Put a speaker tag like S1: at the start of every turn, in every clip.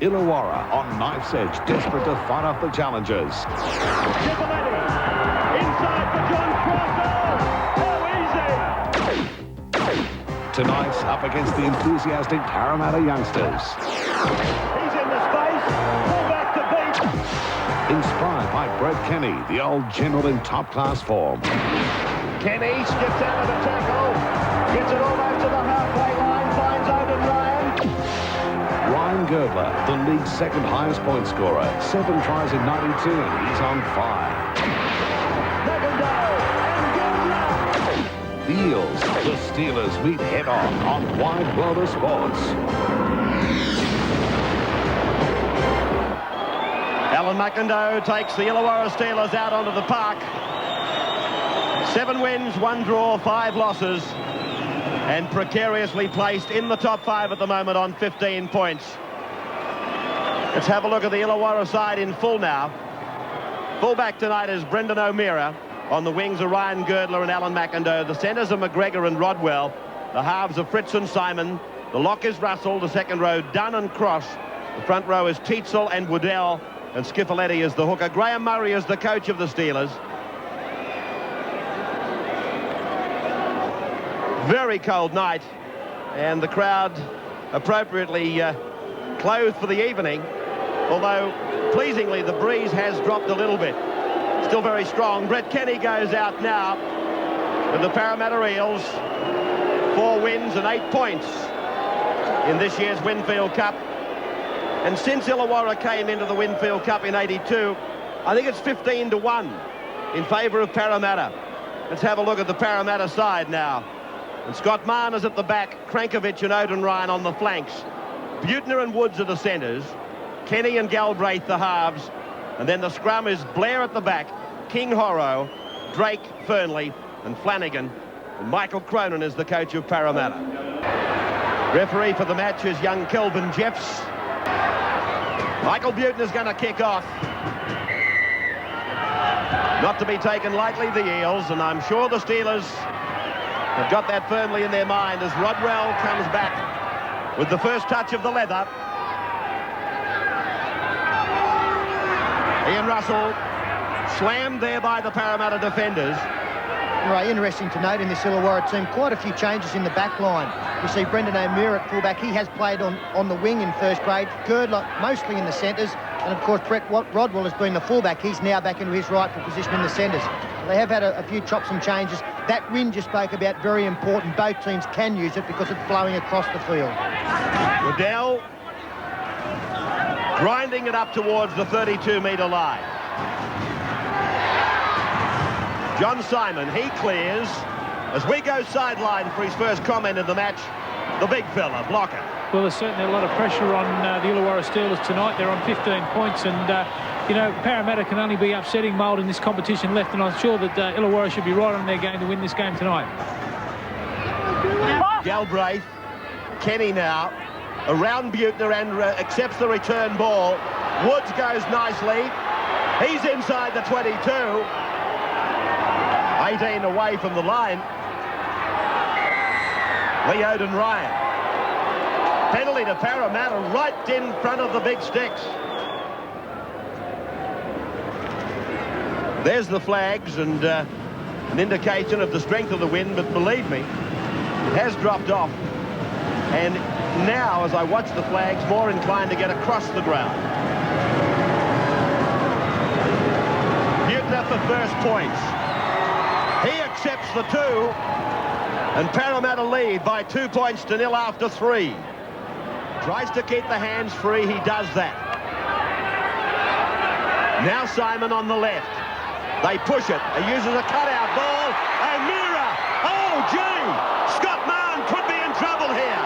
S1: Illawarra on knife's edge, desperate to fight off the challengers.
S2: Schifilliti inside for John Crossell. How easy!
S1: Tonight's up against the enthusiastic Parramatta youngsters.
S2: He's in the space. Pull back to beat.
S1: Inspired by Brett Kenny, the old general in top-class form.
S2: Kenny skips out of the tackle. Gets it almost to the halfway line. Finds Oudenryn.
S1: Girdler, the league's second highest point scorer. 7 tries in 92 and he's on fire.
S2: McIndoe and Girdler.
S1: The Eels, the Steelers meet head-on Wide World of Sports.
S2: Alan McIndoe takes the Illawarra Steelers out onto the park. 7 wins, 1 draw, 5 losses. And precariously placed in the top 5 at the moment on 15 points. Let's have a look at the Illawarra side in full now. Fullback tonight is Brendan O'Meara. On the wings are Ryan Girdler and Alan McIndoe. The centres are McGregor and Rodwell. The halves are Fritz and Simon. The lock is Russell. The second row, Dunn and Cross. The front row is Teitzel and Waddell. And Schifilliti is the hooker. Graham Murray is the coach of the Steelers. Very cold night, and the crowd appropriately clothed for the evening, although pleasingly the breeze has dropped a little bit. Still very strong. Brett Kenny goes out now with the Parramatta Eels. 4 wins and 8 points in this year's Winfield Cup. And since Illawarra came into the Winfield Cup in '82, I think it's 15-1 in favour of Parramatta. Let's have a look at the Parramatta side now. And Scott Mahon is at the back, Crnkovich and Oudenryn on the flanks. Buettner and Woods are the centres. Kenny and Galbraith the halves. And then the scrum is Blair at the back, King Horo, Drake, Fearnley and Flanagan. And Michael Cronin is the coach of Parramatta. Referee for the match is young Kelvin Jeffs. Michael Buettner's going to kick off. Not to be taken lightly, the Eels, and I'm sure the Steelers have got that firmly in their mind as Rodwell comes back with the first touch of the leather. Ian Russell slammed there by the Parramatta defenders.
S3: Right, interesting to note in this Illawarra team, quite a few changes in the back line. You see Brendan O'Meara at fullback. He has played on the wing in first grade. Girdler mostly in the centres. And, of course, Rodwell has been the fullback. He's now back into his rightful position in the centres. They have had a few chops and changes. That wind you spoke about, very important. Both teams can use it because it's blowing across the field.
S2: Waddell grinding it up towards the 32-metre line. John Simon, he clears. As we go sideline for his first comment of the match, the big fella, blocker.
S4: Well, there's certainly a lot of pressure on the Illawarra Steelers tonight. They're on 15 points and, you know, Parramatta can only be upsetting mould in this competition left, and I'm sure that Illawarra should be right on their game to win this game tonight.
S2: Galbraith, Kenny now, around Buettner and accepts the return ball. Woods goes nicely. He's inside the 22. 18 away from the line. Lee Oudenryn. Penalty to Parramatta right in front of the big sticks. There's the flags and an indication of the strength of the wind, but believe me, it has dropped off. And now, as I watch the flags, more inclined to get across the ground. Buettner for first points. He accepts the 2, and Parramatta lead by 2 points to 0 after 3. Tries to keep the hands free, he does that. Now Simon on the left. They push it, he uses a cutout ball. O'Meara, oh gee! Scott Mahon could be in trouble here.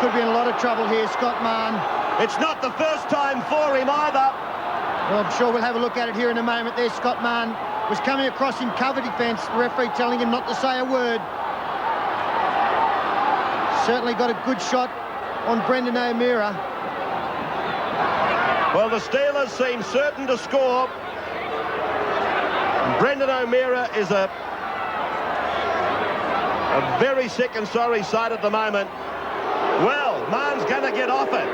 S3: Could be in a lot of trouble here, Scott Mahon.
S2: It's not the first time for him either.
S3: Well, I'm sure we'll have a look at it here in a moment. There's Scott Mahon. Was coming across in cover defence, the referee telling him not to say a word. Certainly got a good shot on Brendan O'Meara.
S2: Well, the Steelers seem certain to score. Brendan O'Meara is a very sick and sorry sight at the moment. Well, Mahon's going to get off it.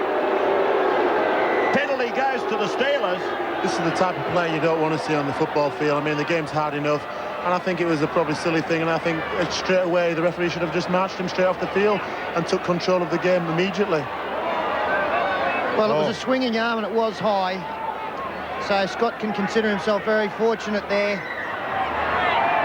S2: to the Steelers.
S5: This is the type of play you don't want to see on the football field. I mean, the game's hard enough, and I think it was a probably silly thing, and I think straight away the referee should have just marched him straight off the field and took control of the game immediately.
S3: Well, it was a swinging arm and it was high, so Scott can consider himself very fortunate there.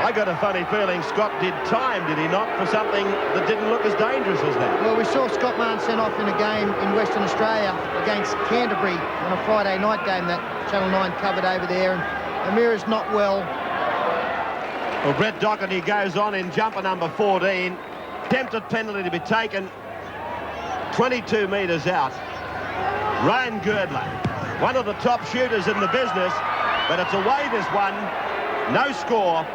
S2: I got a funny feeling Scott did time, did he not, for something that didn't look as dangerous as that?
S3: Well, we saw Scott Mahon sent off in a game in Western Australia against Canterbury on a Friday night game that Channel 9 covered over there, and Amira's not well.
S2: Well, Brett Docherty goes on in jumper number 14. Tempted penalty to be taken 22 metres out. Ryan Girdler, one of the top shooters in the business, but it's away this one. No score.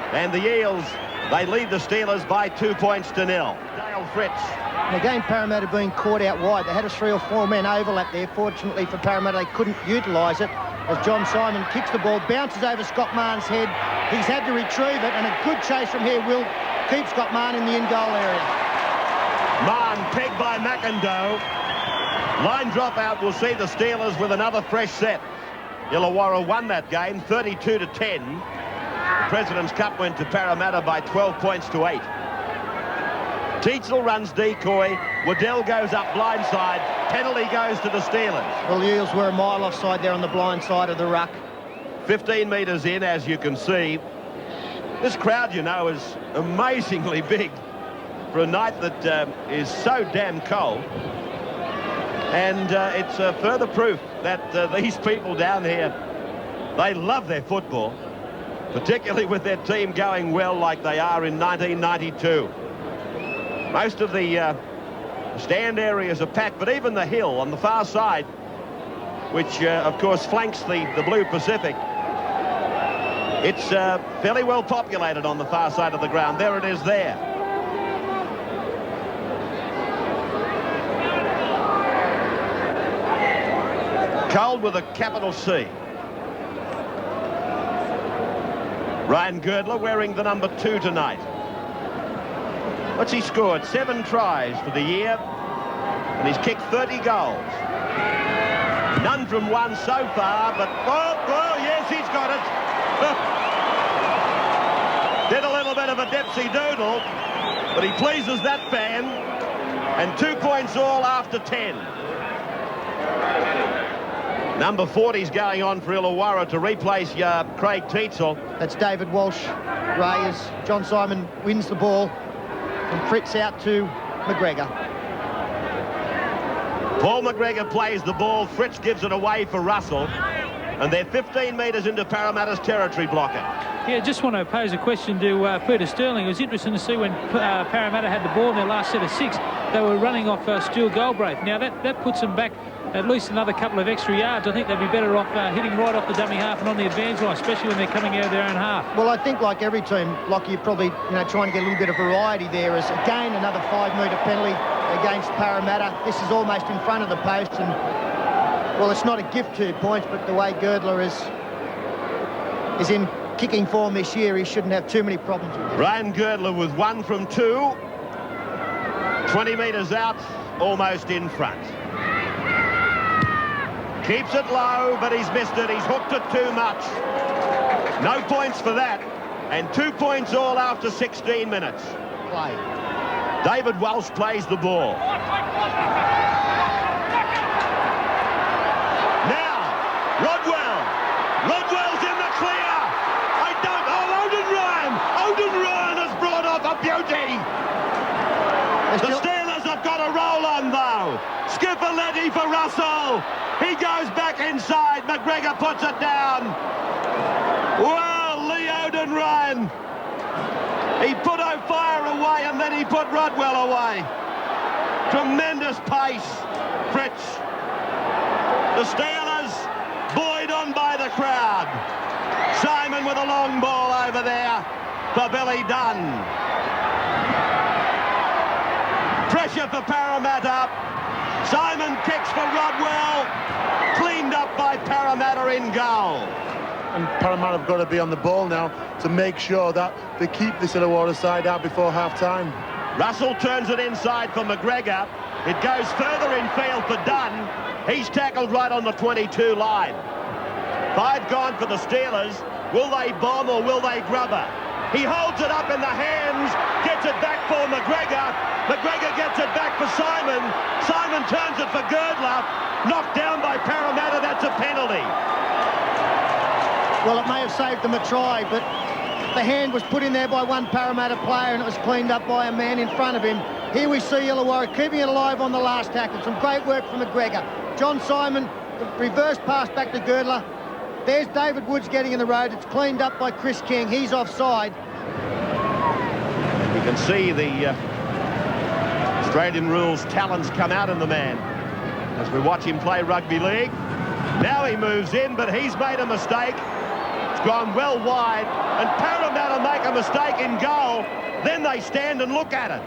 S2: And the Eels, they lead the Steelers by 2 points to 0. Fritz.
S3: And again, Parramatta being caught out wide. They had a 3 or 4 men overlap there. Fortunately for Parramatta, they couldn't utilise it as John Simon kicks the ball, bounces over Scott Mahan's head. He's had to retrieve it, and a good chase from here will keep Scott Mahon in the in-goal area.
S2: Mahon pegged by McIndoe. Line dropout will see the Steelers with another fresh set. Illawarra won that game 32-10. The President's Cup went to Parramatta by 12 points to 8. Teitzel runs decoy. Waddell goes up blindside. Penalty goes to the Steelers.
S3: Well, the Eels were a mile offside there on the blind side of the ruck.
S2: 15 metres in, as you can see. This crowd, you know, is amazingly big for a night that is so damn cold. And it's further proof that these people down here, they love their football, particularly with their team going well like they are in 1992. Most of the stand areas are packed, but even the hill on the far side, which of course flanks the Blue Pacific, it's fairly well populated on the far side of the ground. There it is there. Cold with a capital C. Ryan Girdler wearing the number 2 tonight. What's he scored? 7 tries for the year, and he's kicked 30 goals. None from one so far, but oh yes, he's got it. Did a little bit of a dipsy doodle, but he pleases that fan. And 2 points all after 10. Number 40's going on for Illawarra to replace Craig Teitzel.
S3: That's David Walsh. Ray, as John Simon wins the ball. And Fritz out to McGregor.
S2: Paul McGregor plays the ball. Fritz gives it away for Russell. And they're 15 metres into Parramatta's territory blocker.
S4: Yeah, just want to pose a question to Peter Sterling. It was interesting to see when Parramatta had the ball in their last set of 6, they were running off Stu Galbraith. Now that puts them back at least another couple of extra yards. I think they'd be better off hitting right off the dummy half and on the advance line, especially when they're coming out of their own half.
S3: Well, I think like every team, Lockie, you're probably trying to get a little bit of variety there. As again another 5-metre penalty against Parramatta. This is almost in front of the post, and well, it's not a gift 2 points, but the way Girdler is in kicking form this year, he shouldn't have too many problems with it.
S2: Ryan Girdler with 1 from 2. 20 metres out, almost in front. Keeps it low, but he's missed it. He's hooked it too much. No points for that. And 2 points all after 16 minutes.
S3: Play.
S2: David Walsh plays the ball. Now, Rodwell. Rodwell's in the clear. Oudenryn has brought off a beauty. The Steelers have got a roll on, though. Schifilliti for Russell. He goes back inside. McGregor puts it down. Well, Lee Oudenryn. He put O'Fire away, and then he put Rodwell away. Tremendous pace, Fritz. The Steelers buoyed on by the crowd. Simon with a long ball over there for Billy Dunn. Pressure for Parramatta. Simon kicks for Rodwell. Cleaned up by Parramatta in goal.
S5: And Parramatta have got to be on the ball now to make sure that they keep this Illawarra side out before half-time.
S2: Russell turns it inside for McGregor. It goes further in field for Dunn. He's tackled right on the 22 line. 5 gone for the Steelers. Will they bomb or will they grubber? He holds it up in the hands, gets it back for McGregor. McGregor gets it back for Simon. Simon turns it for Girdler. Knocked down by Parramatta. That's a penalty.
S3: Well, it may have saved them a try, but the hand was put in there by one Parramatta player and it was cleaned up by a man in front of him. Here we see Illawarra keeping it alive on the last tackle. Some great work from McGregor. John Simon, the reverse pass back to Girdler. There's David Woods getting in the road. It's cleaned up by Chris King. He's offside.
S2: You can see the Australian rules talents come out in the man as we watch him play rugby league. Now he moves in, but he's made a mistake. It's gone well wide, and Parramatta make a mistake in goal. Then they stand and look at it.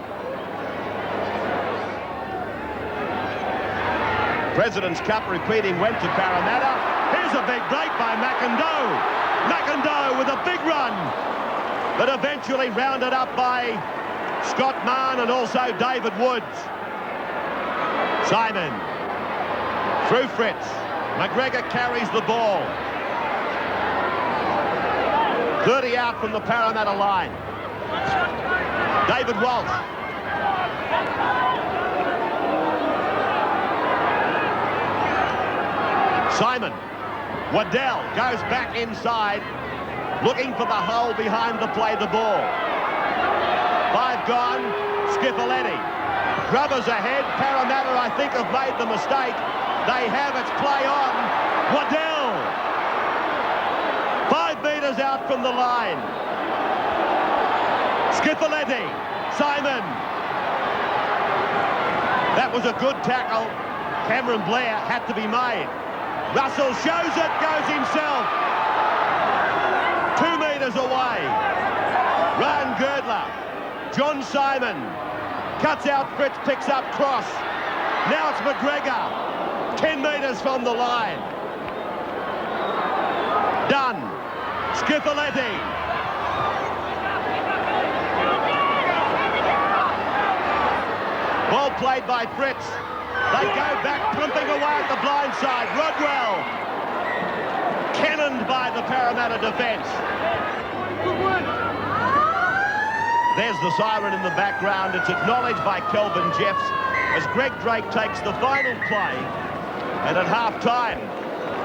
S2: President's Cup repeating went to Parramatta. Here's a big break by McIndoe. McIndoe with a big run, but eventually rounded up by Scott Mahon and also David Woods. Simon through Fritz. McGregor carries the ball. 30 out from the Parramatta line. David Walsh. Simon. Waddell goes back inside, looking for the hole behind to play the ball. 5 gone. Schifilliti. Grubbers ahead. Parramatta, I think, have made the mistake. They have. Its play on. Waddell. 5 metres out from the line. Schifilliti. Simon. That was a good tackle. Cameron Blair had to be made. Russell shows it, goes himself. 2 metres away. Ryan Girdler. John Simon. Cuts out Fritz, picks up cross. Now it's McGregor. 10 metres from the line. Dunn. Schifilliti. Ball played by Fritz. They go back, pumping away at the blind side. Rodwell. Cannoned by the Parramatta defence. There's the siren in the background. It's acknowledged by Kelvin Jeffs as Greg Drake takes the final play. And at half-time,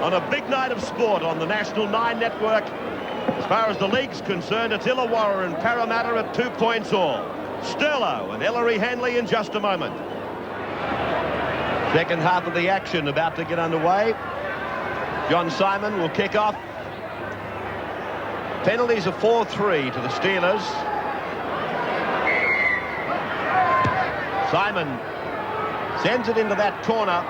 S2: on a big night of sport on the National 9 network, as far as the league's concerned, it's Illawarra and Parramatta at 2 points all. Sterlo and Ellery Hanley in just a moment. Second half of the action about to get underway. John Simon will kick off. Penalties are 4-3 to the Steelers. Simon sends it into that corner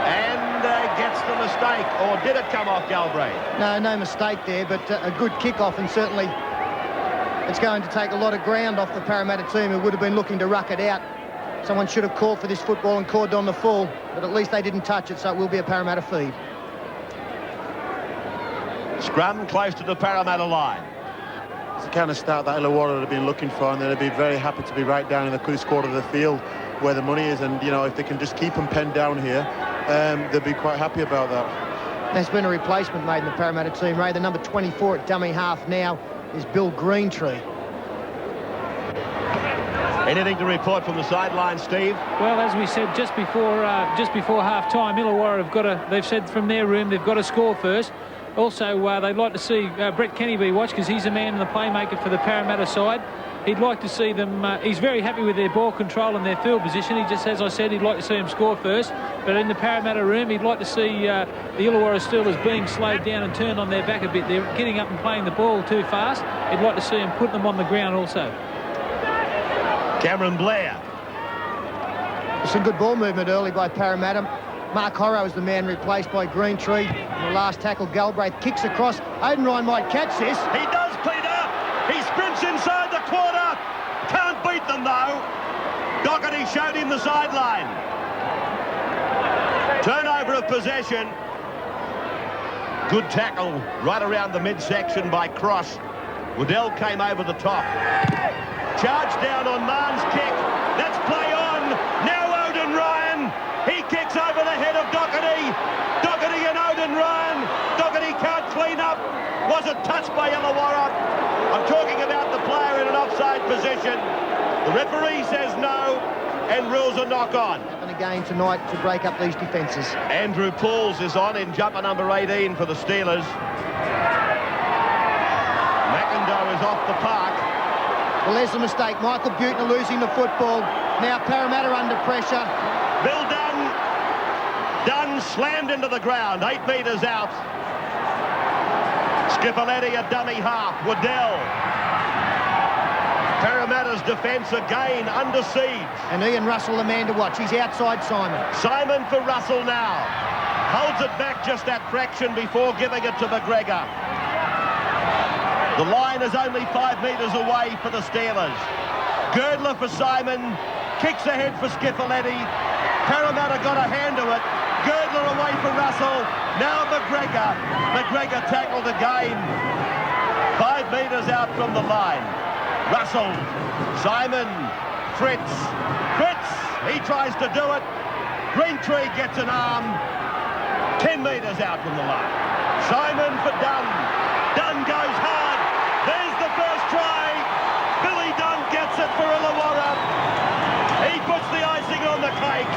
S2: and gets the mistake. Or did it come off Galbraith?
S3: No mistake there, but a good kick-off, and certainly it's going to take a lot of ground off the Parramatta team, who would have been looking to ruck it out. Someone should have called for this football and called on the full, but at least they didn't touch it, so it will be a Parramatta feed.
S2: Scrum close to the Parramatta line.
S5: It's the kind of start that Illawarra would have been looking for, and they'd be very happy to be right down in the close quarter of the field where the money is. And, you know, if they can just keep them penned down here, they'd be quite happy about that.
S3: There's been a replacement made in the Parramatta team, Ray. The number 24 at dummy half now is Bill Greentree.
S2: Anything to report from the sideline, Steve?
S4: Well, as we said just before half-time, Illawarra they've said from their room they've got to score first. Also, they'd like to see Brett Kenny be watched, because he's a man and the playmaker for the Parramatta side. He'd like to see them. He's very happy with their ball control and their field position. He just, as I said, he'd like to see them score first. But in the Parramatta room, he'd like to see the Illawarra Steelers being slowed down and turned on their back a bit. They're getting up and playing the ball too fast. He'd like to see them put them on the ground also.
S2: Cameron Blair.
S3: Some good ball movement early by Parramatta. Mark Horo is the man replaced by Greentree. And the last tackle, Galbraith kicks across. Oudenryn might catch this.
S2: He does, Peter. He sprints inside the quarter. Can't beat them, though. Docherty showed him the sideline. Turnover of possession. Good tackle right around the midsection by Cross. Waddell came over the top. Charge down on Mahon's kick. That's play on. Now Oudenryn. He kicks over the head for Docherty. Docherty and Oudenryn. Docherty can't clean up. Was it touched by Illawarra? I'm talking about the player in an offside position. The referee says no and rules a knock-on.
S3: And again tonight to break up these defences.
S2: Andrew Pauls is on in jumper number 18 for the Steelers. McIndoe is off the park.
S3: Well, there's the mistake. Michael Buettner losing the football. Now Parramatta under pressure.
S2: Bill Dunn slammed into the ground, 8 metres out. Schifilliti a dummy half. Waddell. Parramatta's defence again under siege.
S3: And Ian Russell, the man to watch. He's outside Simon.
S2: Simon for Russell now. Holds it back just that fraction before giving it to McGregor. The line is only 5 metres away for the Steelers. Girdler for Simon. Kicks ahead for Schifilliti. Parramatta got a hand to it. Girdler away for Russell. Now McGregor. McGregor tackled again. 5 metres out from the line. Russell. Simon. Fritz. He tries to do it. Greentree gets an arm. 10 metres out from the line. Simon for Dunn. Dunn goes hard. There's the first try. Billy Dunn gets it for Illawarra. He puts the icing on the cake.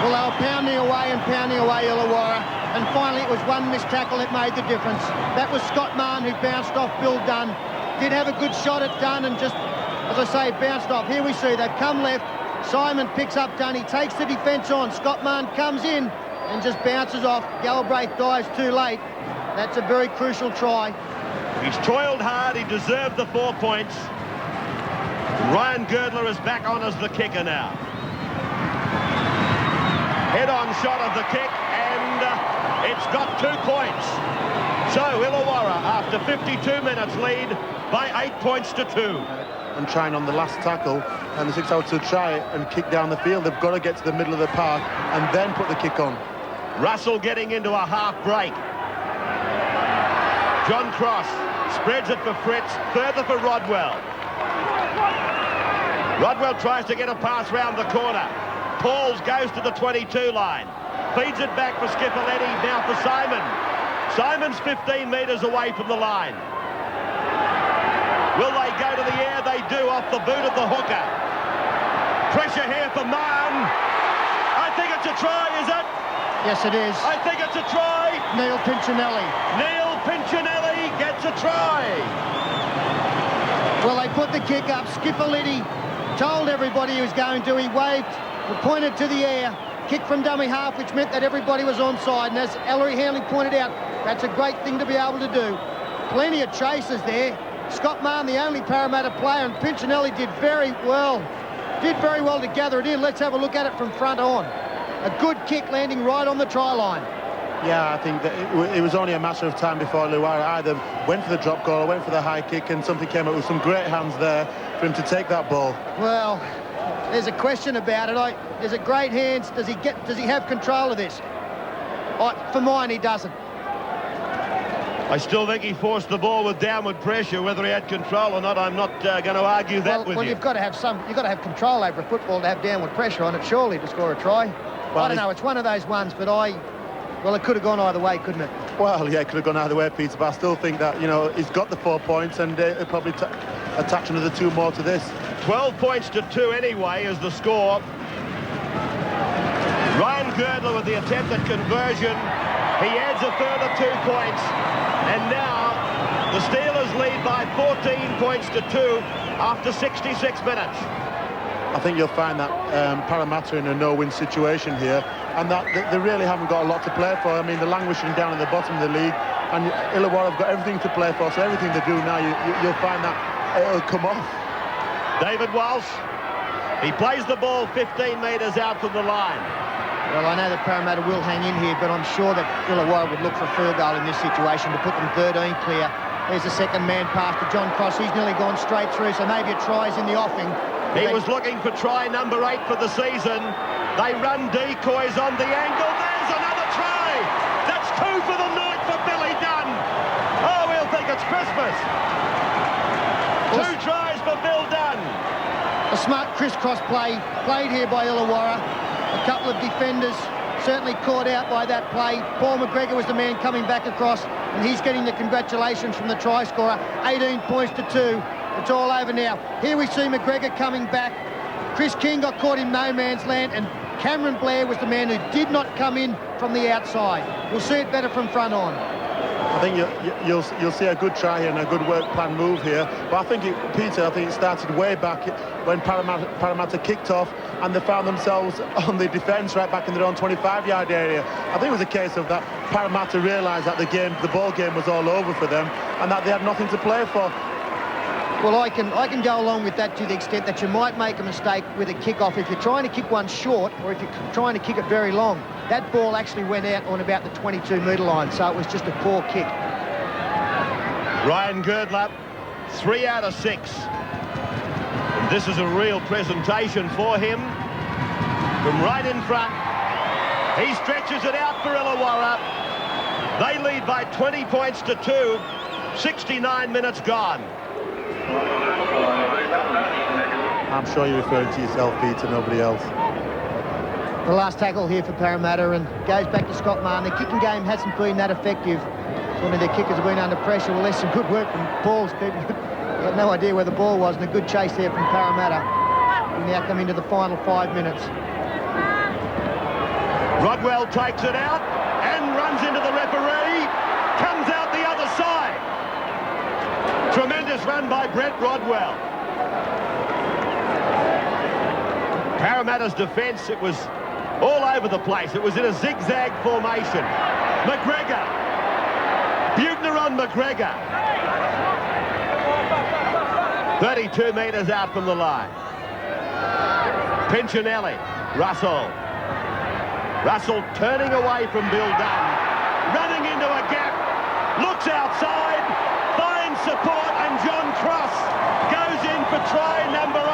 S3: Well, they were pounding away Illawarra. And finally it was one missed tackle that made the difference. That was Scott Mahon, who bounced off Bill Dunn. Did have a good shot at Dunn and just, as I say, bounced off. Here we see they've come left. Simon picks up Dunn. He takes the defence on. Scott Mahon comes in and just bounces off. Galbraith dives too late. That's a very crucial try.
S2: He's toiled hard. He deserved the 4 points. Ryan Girdler is back on as the kicker now. Head-on shot of the kick, and it's got 2 points. So Illawarra, after 52 minutes, lead by 8 points to 2.
S5: And trying on the last tackle, and the 6 out to try and kick down the field. They've got to get to the middle of the park and then put the kick on. Russell
S2: getting into a half break. John Cross spreads it for Fritz, further for Rodwell. Rodwell tries to get a pass round the corner. Pauls goes to the 22 line. Feeds it back for Schifilliti, now for Simon. Simon's 15 metres away from the line. Will they go to the air? They do, off the boot of the hooker. Pressure here for Mahon. I think it's a try, is it?
S3: Yes, it is.
S2: I think it's a try.
S3: Neil Piccinelli.
S2: Neil Piccinelli gets a try.
S3: Well, they put the kick up. Schifilliti told everybody he was going to. He waved, pointed to the air. Kick from dummy half, which meant that everybody was onside. And as Ellery Hanley pointed out, that's a great thing to be able to do. Plenty of chasers there. Scott Mahon, the only Parramatta player, and Piccinelli did very well to gather it in. Let's have a look at it from front on. A good kick landing right on the try line.
S5: Yeah, I think that it was only a matter of time before Illawarra either went for the drop goal or went for the high kick, and something came up with some great hands there for him to take that ball.
S3: Well, there's a question about it. There's a great hands. Does he have control of this? For mine, he doesn't.
S2: I still think he forced the ball with downward pressure. Whether he had control or not, I'm not going to argue that with you.
S3: Well, you've got to have control over a football to have downward pressure on it, surely, to score a try. Well, I don't know. It's one of those ones, but well, it could have gone either way, couldn't it?
S5: Well, yeah, it could have gone either way, Peter, but I still think that, he's got the 4 points, and he'll probably attach another 2 more to this.
S2: 12 points to 2 anyway is the score. Ryan Girdler with the attempt at conversion. He adds a further 2 points. And now the Steelers lead by 14 points to 2 after 66 minutes.
S5: I think you'll find that Parramatta in a no-win situation here, and that they really haven't got a lot to play for. I mean, they're languishing down in the bottom of the league, and Illawarra have got everything to play for, so everything they do now, you'll find that it'll come off.
S2: David Walsh, he plays the ball 15 metres out from the line.
S3: Well, I know that Parramatta will hang in here, but I'm sure that Illawarra would look for a field goal in this situation to put them 13 clear. There's the second man pass to John Cross. He's nearly gone straight through, so maybe a try's in the offing.
S2: He was looking for try number 8 for the season. They run decoys on the angle. There's another try. That's 2 for the night for Billy Dunn. Oh, we'll think it's Christmas. 2 tries for Bill Dunn.
S3: A smart crisscross play played here by Illawarra. A couple of defenders certainly caught out by that play. Paul McGregor was the man coming back across, and he's getting the congratulations from the try scorer. 18 points to 2. It's all over now. Here we see McGregor coming back. Chris King got caught in no man's land, and Cameron Blair was the man who did not come in from the outside. We'll see it better from front on.
S5: I think you'll see a good try here and a good work plan move here. But I think Peter, it started way back when Parramatta kicked off and they found themselves on the defence right back in their own 25-yard area. I think it was a case of that Parramatta realised that the ball game was all over for them and that they had nothing to play for.
S3: Well, I can go along with that to the extent that you might make a mistake with a kick-off if you're trying to kick one short or if you're trying to kick it very long. That ball actually went out on about the 22-metre line, so it was just a poor kick.
S2: Ryan Girdler, 3 out of 6. And this is a real presentation for him. From right in front, he stretches it out for Illawarra. They lead by 20 points to 2. 69 minutes gone.
S5: I'm sure you're referring to yourself, Peter, nobody else.
S3: The last tackle here for Parramatta, and goes back to Scott Mahon. The kicking game hasn't been that effective. One of their kickers have been under pressure. Well, there's some good work from Paul's keeping. He had no idea where the ball was, and a good chase there from Parramatta. We now come into the final 5 minutes.
S2: Rodwell takes it out and runs into the referee. Comes out the other side. Tremendous run by Brett Rodwell. Parramatta's defence, it was all over the place. It was in a zigzag formation. McGregor. Buettner on McGregor. 32 metres out from the line. Piccinelli. Russell turning away from Bill Dunn. Running into a gap. Looks outside. Finds support, and John Cross goes in for try number 8.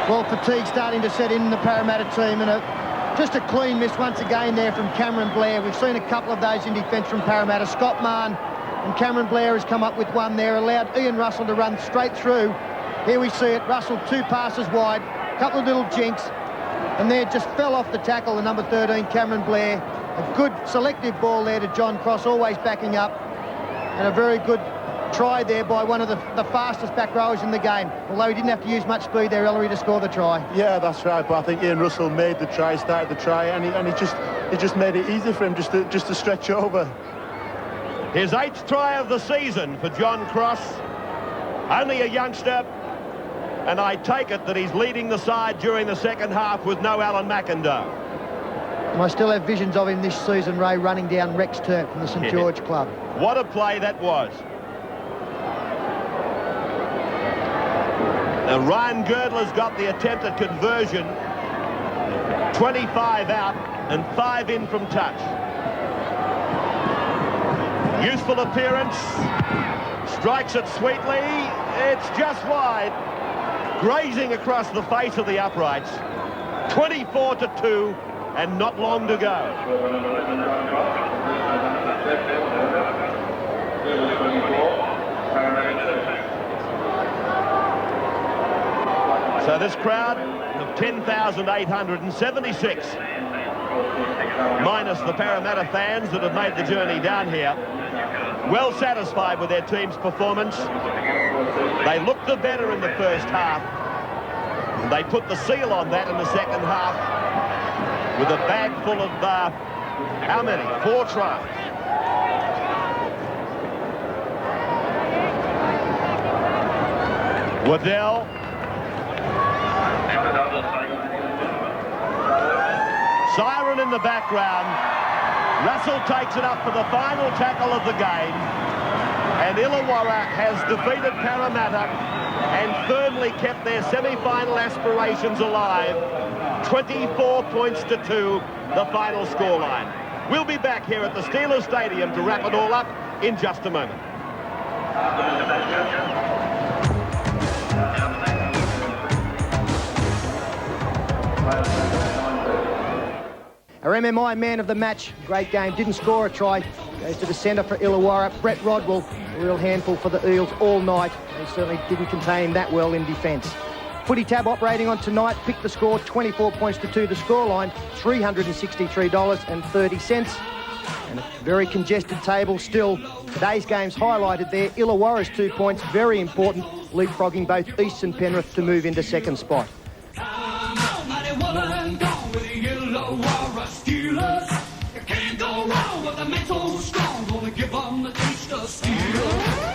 S3: Well, fatigue starting to set in the Parramatta team, and just a clean miss once again there from Cameron Blair. We've seen a couple of those in defence from Parramatta. Scott Mahon and Cameron Blair has come up with one there, allowed Ian Russell to run straight through. Here we see it, Russell 2 passes wide, a couple of little jinks, and there just fell off the tackle, the number 13, Cameron Blair. A good selective ball there to John Cross, always backing up, and a very good try there by one of the fastest back rowers in the game, although he didn't have to use much speed there, Ellery, to score the try.
S5: Yeah, that's right, but I think Ian Russell made the try, started the try, and it just made it easy for him just to stretch over.
S2: His 8th try of the season for John Cross. Only a youngster, and I take it that he's leading the side during the second half with no Alan McIndoe.
S3: And I still have visions of him this season, Ray, running down Rex Turk from the St George club.
S2: What a play that was. Now Ryan Girdler's got the attempted conversion. 25 out and 5 in from touch. Useful appearance. Strikes it sweetly. It's just wide. Grazing across the face of the uprights. 24 to 2 and not long to go. So this crowd of 10,876, minus the Parramatta fans that have made the journey down here, well satisfied with their team's performance. They looked the better in the first half, and they put the seal on that in the second half with a bag full of, how many? 4 tries. Waddell. Siren in the background. Russell takes it up for the final tackle of the game. And Illawarra has defeated Parramatta and firmly kept their semi-final aspirations alive. 24 points to 2, the final scoreline. We'll be back here at the Steelers Stadium to wrap it all up in just a moment.
S3: Our MMI man of the match, great game, didn't score a try, goes to the centre for Illawarra, Brett Rodwell, a real handful for the Eels all night. They certainly didn't contain him that well in defence. Footy tab operating on tonight. Pick the score, 24 points to 2. The scoreline, $363.30. And a very congested table still. Today's game's highlighted there. Illawarra's 2 points, very important, leapfrogging both East and Penrith to move into second spot.
S6: You can't go wrong with a mental strong. Gonna give them the taste of steel.